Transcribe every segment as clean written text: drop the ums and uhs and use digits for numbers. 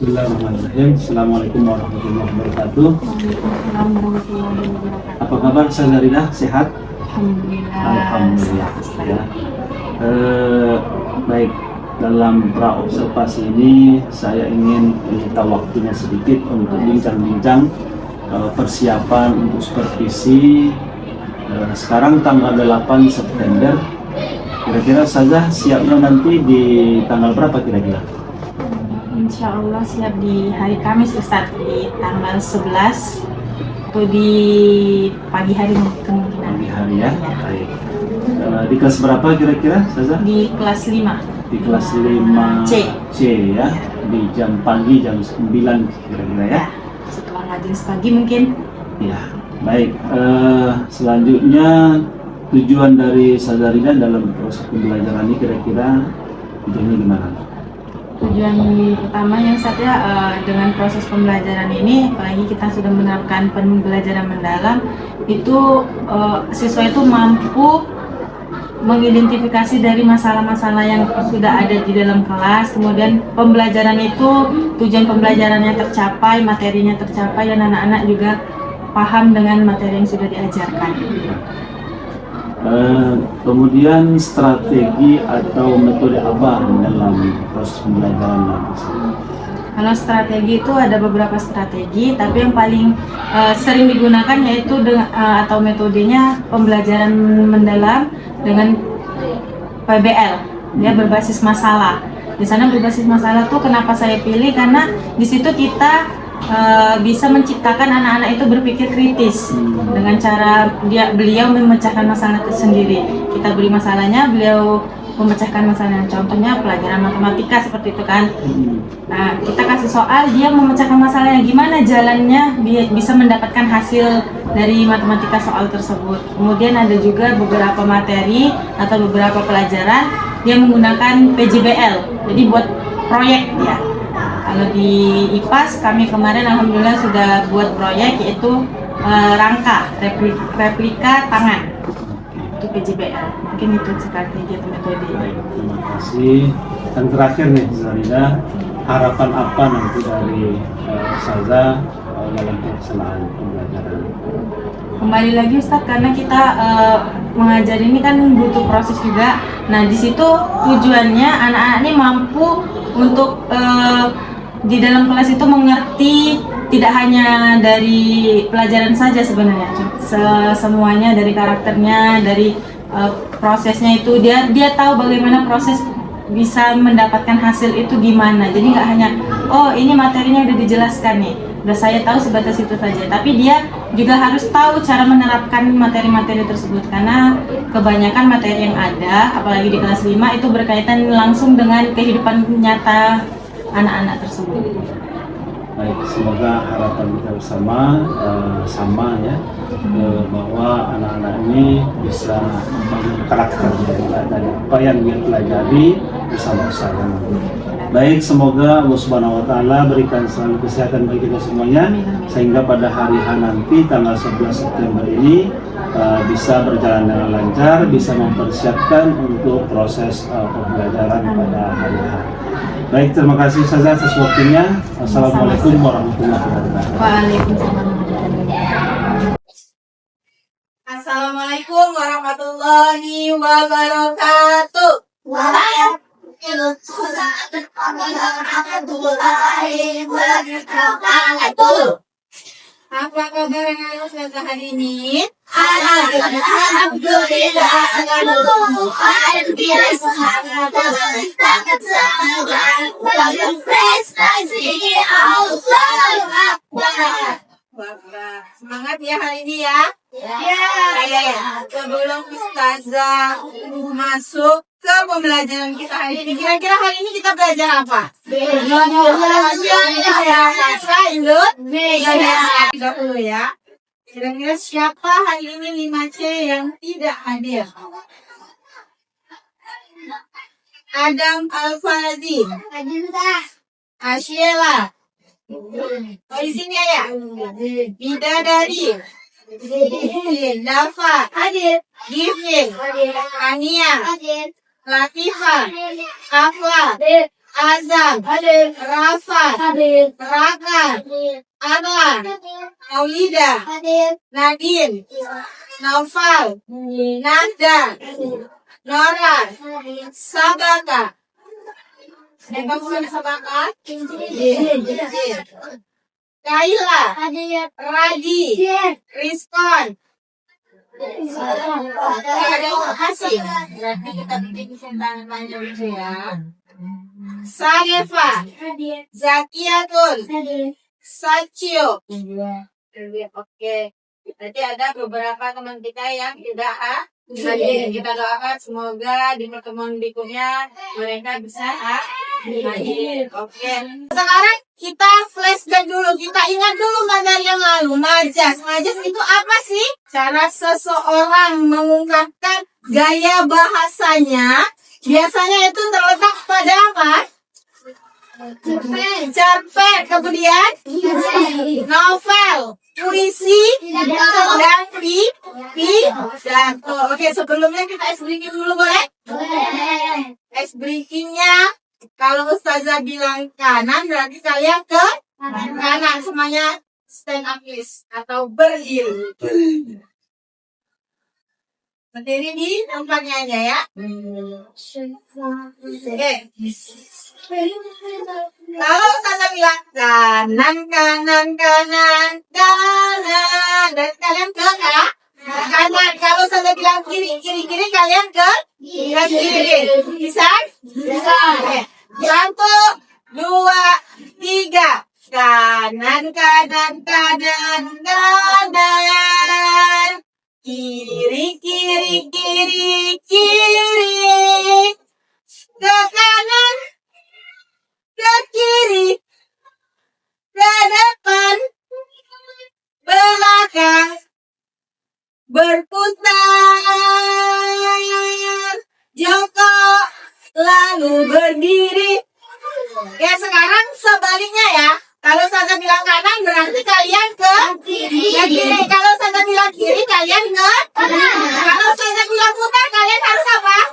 Bismillahirrahmanirrahim. Assalamualaikum warahmatullahi wabarakatuh. Waalaikumsalam warahmatullahi wabarakatuh. Apa kabar Sazarina? Sehat? Alhamdulillah. Alhamdulillah. Sehat, Ya. Baik, dalam praobservasi ini saya ingin meminta waktunya sedikit untuk bincang-bincang persiapan untuk supervisi. Sekarang tanggal 8 September. Kira-kira saja siapnya nanti di tanggal berapa kira-kira? Insya Allah siap di hari Kamis Ustadz, di tanggal 11 atau di pagi hari kemungkinan. Pagi hari ya. Baik. Di kelas berapa kira-kira saja? Di kelas 5. Di kelas 5 C ya. Di jam pagi jam 9 kira-kira ya. Setelah ngajian pagi mungkin. Ya, baik. Selanjutnya tujuan dari Sazarina dalam proses pembelajaran ini kira-kira tujuannya gimana? Tujuan utama yang saya dengan proses pembelajaran ini, apalagi kita sudah menerapkan pembelajaran mendalam, itu siswa itu mampu mengidentifikasi dari masalah-masalah yang sudah ada di dalam kelas, kemudian pembelajaran itu tujuan pembelajarannya tercapai, materinya tercapai, dan anak-anak juga paham dengan materi yang sudah diajarkan. Kemudian strategi atau metode apa dalam proses pembelajaran nanti? Kalau strategi itu ada beberapa strategi, tapi yang paling sering digunakan yaitu atau metodenya pembelajaran mendalam dengan PBL, dia berbasis masalah. Di sana berbasis masalah tuh kenapa saya pilih, karena di situ kita bisa menciptakan anak-anak itu berpikir kritis dengan cara beliau memecahkan masalah itu sendiri. Kita beri masalahnya, beliau memecahkan masalahnya. Contohnya pelajaran matematika seperti itu kan. Nah, kita kasih soal, dia memecahkan masalahnya, gimana jalannya bisa mendapatkan hasil dari matematika soal tersebut. Kemudian ada juga beberapa materi atau beberapa pelajaran yang menggunakan PJBL, jadi buat proyek ya. Kalau di IPAS kami kemarin alhamdulillah sudah buat proyek, yaitu rangka replika tangan. Itu PJBL. Mungkin itu strategi atau metode. Baik, terima kasih. Dan terakhir nih Zarina, harapan apa nanti dari Saza dalam pelaksanaan pembelajaran? Kembali lagi Ustadz, karena kita mengajar ini kan butuh proses juga. Nah, di situ tujuannya anak-anak ini mampu untuk di dalam kelas itu mengerti tidak hanya dari pelajaran saja sebenarnya, semuanya dari karakternya, dari prosesnya itu dia tahu bagaimana proses bisa mendapatkan hasil itu gimana. Jadi nggak hanya ini materinya udah dijelaskan nih, udah saya tahu sebatas itu saja, tapi dia juga harus tahu cara menerapkan materi-materi tersebut, karena kebanyakan materi yang ada apalagi di kelas 5 itu berkaitan langsung dengan kehidupan nyata anak-anak tersebut. Baik, semoga harapan kita bersama sama ya, bahwa anak-anak ini bisa membangun karakter dari apa yang dia pelajari bersama-sama. Baik, semoga Allah Subhanahu wa Ta'ala berikan selalu kesehatan bagi kita semuanya, sehingga pada hari H nanti tanggal 11 September ini bisa berjalan dengan lancar, bisa mempersiapkan untuk proses pembelajaran pada hari H. Baik, terima kasih Ustazah atas waktunya. Assalamualaikum warahmatullahi wabarakatuh. Waalaikumsalam. Assalamualaikum warahmatullahi wabarakatuh. Apa kabar anak Ustazah hari ini? Alhamdulillah. Semangat ya hari ini ya. Sebelum Ustazah masuk ke pembelajaran kita hari ini, kira-kira hari ini kita belajar apa? Bahasa Indonesia dulu ya. Kira-kira siapa hari ini 5C yang tidak hadir? Adam Al-Fazi, Ashiela, di sini ya. Bidadari, Lafa, Gifin, Ania, Latifa, Afla, Azam, Rafa, Raka, Anla, Maulida, Nadine, Naufal, Nanda, Nora, Sabaka. Kamu kan Sabaka? Kaila, Radi, Rizkon. Ada hasil. Berarti kita bikin tangan panjang dulu ya. Sarefa, Zakiatul, Sacio. Oke. Nanti ada beberapa teman kita yang tidak hadir. Kita doakan semoga di pertemuan berikutnya mereka bisa hadir. Oke. Sekarang kita flashback dulu. Kita ingat dulu materi yang lalu. Majas. Majas itu apa sih? Cara seseorang mengungkapkan gaya bahasanya. Biasanya itu terletak pada apa? Cerpen, kemudian novel, puisi, dan pidato. Oke, sebelumnya kita ice breaking dulu boleh? Ice breakingnya, kalau Ustazah bilang kanan, berarti kalian ke kanan. Semuanya stand up please atau berdiri. Berdiri di tempatnya aja ya. Oke. Kalau Ustazah bilang kanan, kanan, kanan, kanan, dan kalian ke kanan. Kalau Ustazah bilang kiri, kiri, kiri, kalian ke kiri. Bisa? Bisa. Oke. 1, 2, 3. Kanan, kanan, kanan, kanan. Kiri, kiri, kiri, kiri. Ke kanan, ke kiri, ke depan, belakang, berputar, jongkok, lalu berdiri. Oke, sekarang sebaliknya ya. Kalau Ustazah bilang kanan berarti kalian ke kiri. Kalau Ustazah bilang kiri kalian ke kanan. Kalau Ustazah bilang putar kalian harus apa?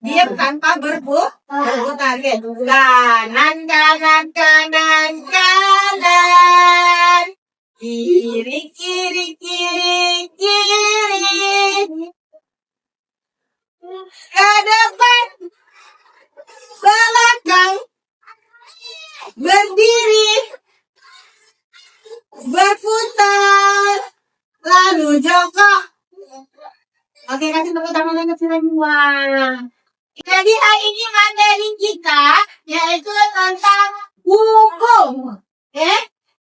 Diam tanpa berputar. Kanan, kanan, kanan, kanan. Kiri, kiri, kiri, kiri. Ke depan, belakang, berdiri, berputar, lalu jongkok. Oke, kasih tepuk tangan lagi semua. Jadi hari ini materi kita yaitu tentang buku.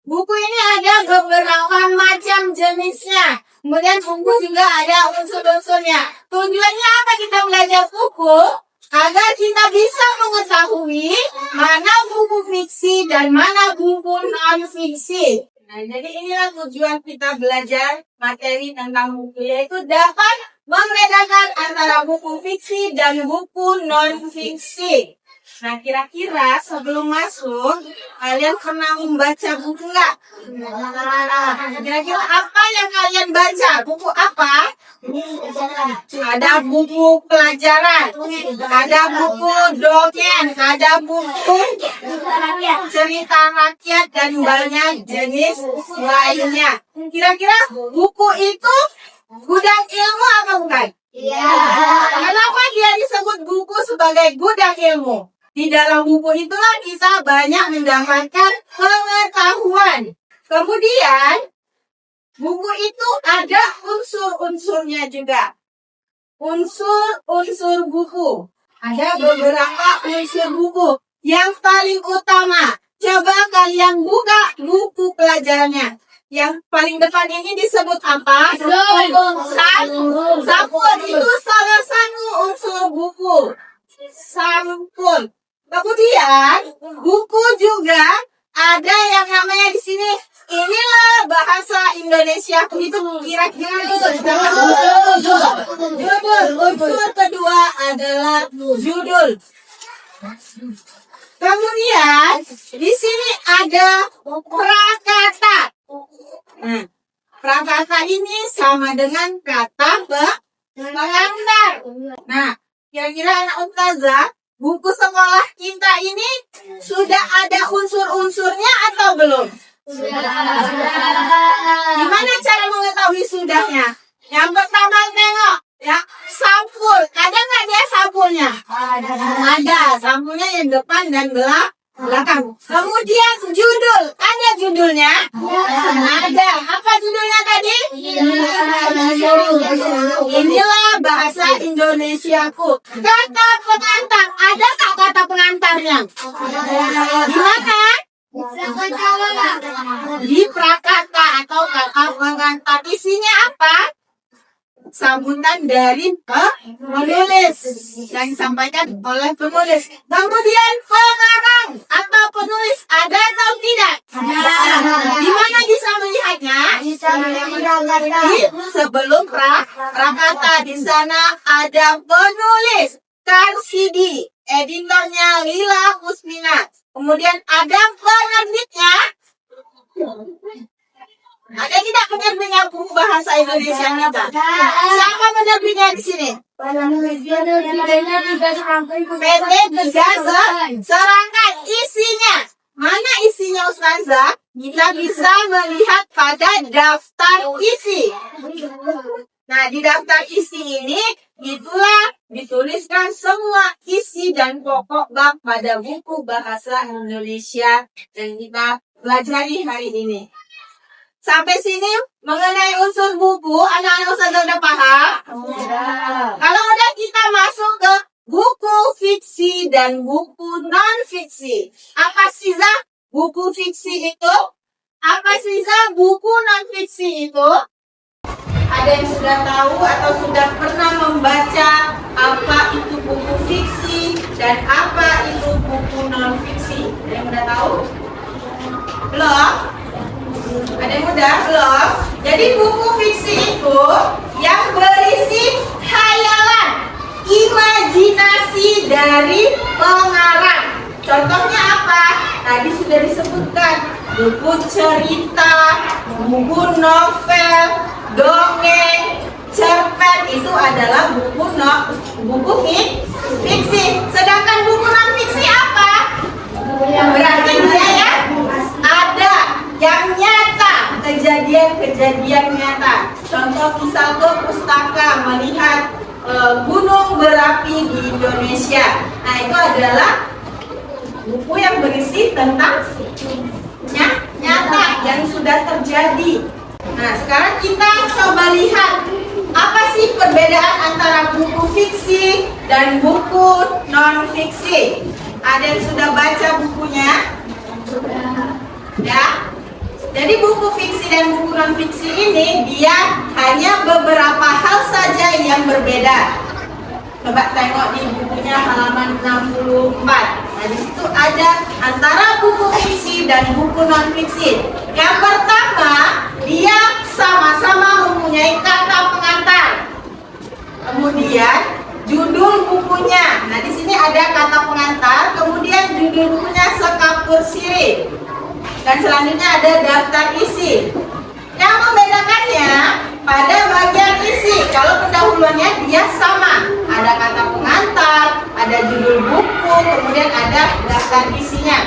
Buku ini ada beberapa macam jenisnya. Kemudian buku juga ada unsur-unsurnya. Tujuannya apa kita belajar buku? Agar kita bisa mengetahui mana buku fiksi dan mana buku non-fiksi. Nah, jadi inilah tujuan kita belajar materi tentang buku, yaitu dapat membedakan antara buku fiksi dan buku non-fiksi. Nah, kira-kira sebelum masuk, kalian pernah membaca buku nggak? Kira-kira apa yang kalian baca? Buku apa? Ada buku pelajaran, ada buku dongeng, ada buku cerita rakyat, dan banyak jenis lainnya. Kira-kira buku itu gudang ilmu apa bukan? Iya. Kenapa dia disebut buku sebagai gudang ilmu? Di dalam buku itulah kita banyak mendapatkan pengetahuan. Kemudian, buku itu ada unsur-unsurnya juga. Unsur-unsur buku. Ada beberapa unsur buku. Yang paling utama, coba kalian buka buku pelajarannya. Yang paling depan ini disebut apa? Sampul. Itu salah satu unsur buku. Sampul. Kemudian buku juga ada yang namanya di sini. Inilah bahasa Indonesia. Itu kira-kira judul. Unsur kedua adalah judul. Kemudian di sini ada prakata. Nah, prakata ini sama dengan kata pengantar. Nah, kira-kira anak Ustazah buku sekolah kita ini sudah ada unsur-unsurnya atau belum? Gimana cara mengetahui sudahnya? Yang pertama tengok, ya, sampul. Ada nggak dia sampulnya? Ada. Sampulnya yang depan dan belakang. Kemudian judul. Ada judulnya? Ada. Apa judulnya tadi? Inilah bahasa Indonesiaku. Kata pengantar. Ada tak kata pengantarnya? Di mana? Di prakata atau kata pengantar. Isinya apa? Sambutan dari penulis yang disampaikan oleh penulis. Kemudian pengarang atau penulis ada atau tidak? Di mana bisa melihatnya? Sebelum prakata di sana ada penulis Karsidi, editornya Lila Kusmina. Kemudian ada penerbitnya. Ada tidak penerbitnya buku bahasa Indonesia kita? Siapa penerbitnya di sini? PT Tiga Serangkai. Isinya, mana isinya Ustazah? Kita bisa melihat pada daftar isi. Nah, di daftar isi ini itulah dituliskan semua isi dan pokok bab pada buku bahasa Indonesia yang kita pelajari hari ini. Sampai sini mengenai unsur buku, anak-anak Ustazah udah paham? Kalau udah, kita masuk ke buku fiksi dan buku non-fiksi. Apa sih Zah buku fiksi itu? Apa sih Zah buku non-fiksi itu? Ada yang sudah tahu atau sudah pernah membaca apa itu buku fiksi dan apa itu buku non-fiksi? Ada yang udah tahu? Belum? Ada yang udah? Belum? Jadi buku fiksi itu yang berisi khayalan, imajinasi dari pengarang. Contohnya apa? Tadi sudah disebutkan. Buku cerita, buku novel, dongeng, cerpen itu adalah buku fiksi. Sedangkan buku non fiksi apa? Berarti dia ya ada yang nyata, kejadian-kejadian nyata. Contoh misal ke pustaka melihat gunung berapi di Indonesia. Nah, itu adalah buku yang berisi tentang nyata yang sudah terjadi. Nah, sekarang kita coba lihat apa sih perbedaan antara buku fiksi dan buku non fiksi. Ada yang sudah baca bukunya? Ya. Jadi buku fiksi dan buku non fiksi ini dia hanya beberapa hal saja yang berbeda. Coba tengok di bukunya halaman 64. Nah, di situ ada antara buku fiksi dan buku non fiksi. Yang pertama, dia sama-sama mempunyai kata pengantar. Kemudian judul bukunya. Nah, di sini ada kata pengantar, kemudian judul bukunya Sekapur Sirih. Dan selanjutnya ada daftar isi. Yang membedakannya pada bagian isi. Kalau pendahuluannya dia sama. Ada kata pengantar, ada judul buku, kemudian ada daftar isinya.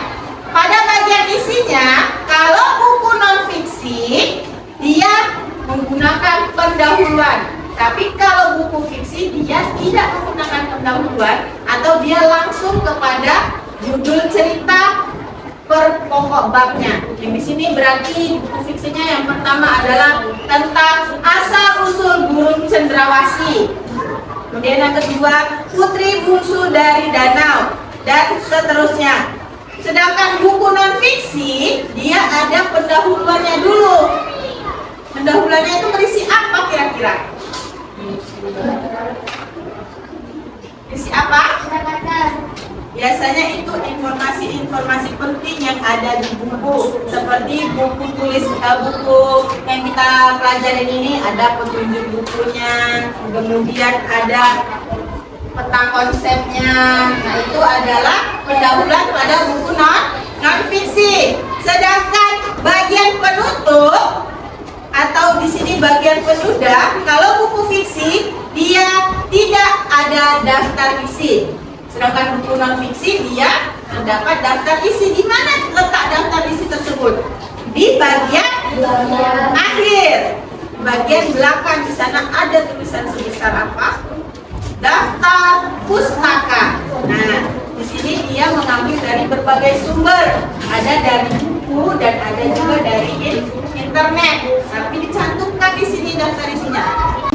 Pada bagian isinya, kalau buku non fiksi, dia menggunakan pendahuluan. Tapi kalau buku fiksi, dia tidak menggunakan pendahuluan atau dia langsung kepada judul cerita per pokok babnya. Yang di sini berarti buku fiksinya yang pertama adalah tentang asal usul burung cendrawasih. Kemudian yang kedua, putri bungsu dari danau dan seterusnya. Sedangkan buku non fiksi dia ada pendahuluannya dulu. Pendahuluannya itu berisi apa kira-kira? Berisi apa? Biasanya itu informasi-informasi penting yang ada di buku, seperti buku tulis buku yang kita pelajari ini ada petunjuk bukunya, kemudian ada peta konsepnya. Nah, itu adalah pendahuluan pada buku non fiksi. Sedangkan bagian penutup atau di sini bagian penyudah, kalau buku fiksi dia tidak ada daftar isi. Sedangkan buku non fiksi dia terdapat daftar isi. Di mana letak daftar isi tersebut? Di bagian akhir, bagian belakang. Di sana ada tulisan sebesar apa? Daftar pustaka. Nah, di sini dia mengambil dari berbagai sumber. Ada dari buku dan ada juga dari internet. Tapi dicantumkan di sini daftar isinya.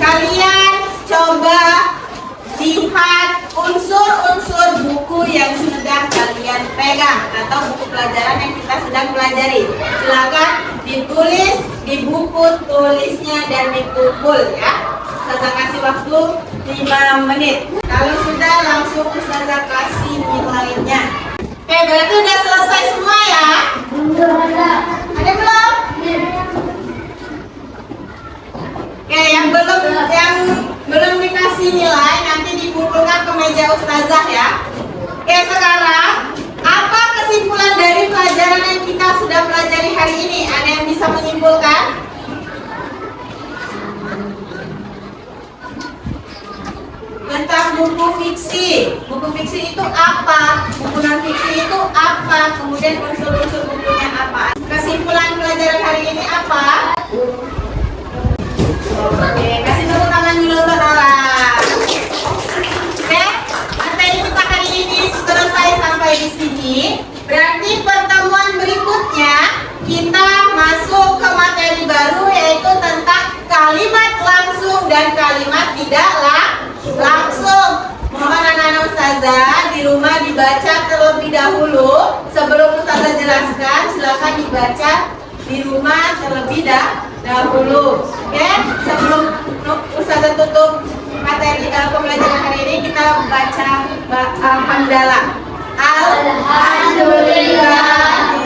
Kalian coba lihat unsur-unsur buku yang sudah kalian pegang atau buku pelajaran yang kita sedang pelajari. Silakan ditulis di buku tulisnya dan dikumpul ya. Ustazah kasih waktu 5 menit. Kalau sudah langsung Ustazah kasih nilainya. Oke, berarti udah selesai semua ya? Ada belum? Oke, yang belum dikasih nilai nanti dikumpulkan ke meja Ustazah ya. Oke, sekarang apa kesimpulan dari pelajaran yang kita sudah pelajari hari ini? Ada yang bisa menyimpulkan? Tentang buku fiksi. Buku fiksi itu apa? Buku non fiksi itu apa? Kemudian unsur-unsur bukunya apa? Kesimpulan pelajaran hari ini apa? Oke, kasih tepuk tangan dulu untuk Nora. Oke, materi kita hari ini selesai sampai di sini. Berarti pertemuan berikutnya kita masuk ke materi baru, yaitu tentang kalimat langsung dan kalimat tidak langsung. Mohon anak-anak Ustazah di rumah dibaca terlebih dahulu. Sebelum Ustazah jelaskan, silakan dibaca di rumah terlebih dahulu. Oke, sebelum Ustazah tutup materi pembelajaran hari ini, kita baca alhamdulillah. Alhamdulillah.